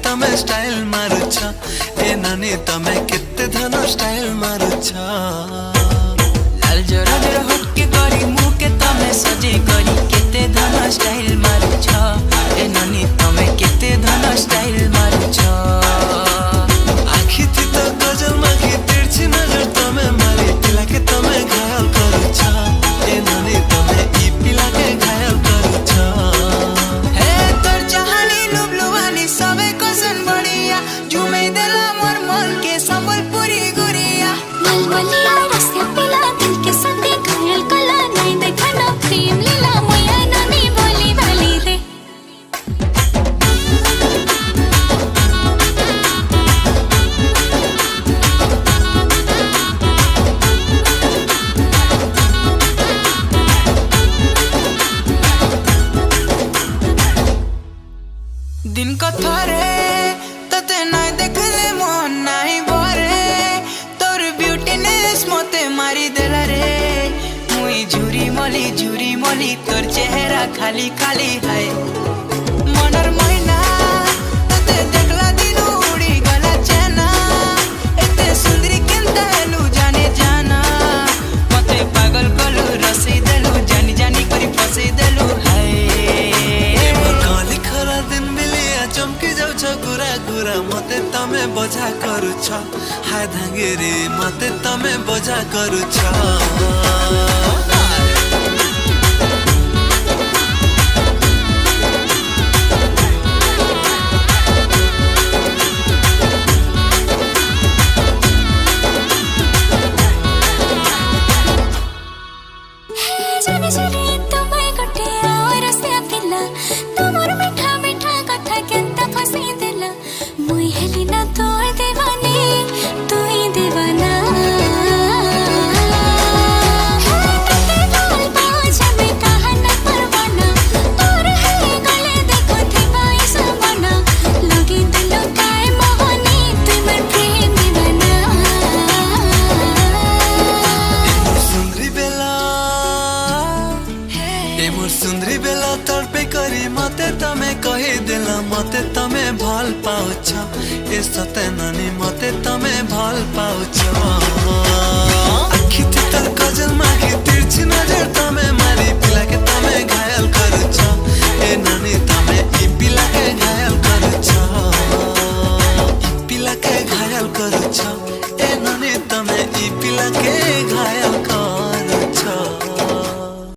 तमे स्टाइल मारुछ ए नानी तमे केते धन स्टाइल मारुछ लाल जोरा जोरा होके करी मुँह के तमे सजे करी केते धन स्टाइल मारुछ ए नानी तमे केते धन स्टाइल मारुछ आखी थी तो गजल माखी तिरछी नजर तमे मारी पिला के तमे घायल करुछ ए नानी तमे ई पिला के घायल करुछ हे तोर चाहनी लुबलुवानी सबे कोसन बढ़िया झुमे देला मोर मन के संबलपुरी गुरिया मलमलिया रसिया पिला दिल के संगे घायल कला नहीं देखा ना प्रेम लीला मोया नानी बोली भाली दे दिन को थोरे तते नाय देखले मन नाई भरे तोर ब्यूटीनेस मते मारी देला रे मुई झुरी मली तोर चेहरा खाली खाली है मनर महीना तते देखला दिन उड़ी गला चेना एते सुंदरी केनता हेलु जाने जाना मते पागल कलु रसी देलु जानी जानी करी फसे देलु है काली खरा दिन बिलिया चमकी जाउछ गुरा गुरा मते तमे बजा करुछ हाय धांगेरे मते तमे बजा करुछ जाने जाने तुम्हें गटे और रसिया पिला तुमर मीठा मीठा कथा केंता फसी देला मुई हेली ना तोर दीवानी तू ही दीवाना सुंदरी बेला तड़पे करी मते तमे कही देला मते तमे भल पाउछ ए सते नानी मते तमे भल पाउछ आखी थी तर गजल माखी तिरछी नजर तमे मारी पिला के तमे घायल करुछ ए नानी तमे ई पिला के घायल करुछ ई पिला के घायल करुछ ए नानी तमे ई पिला के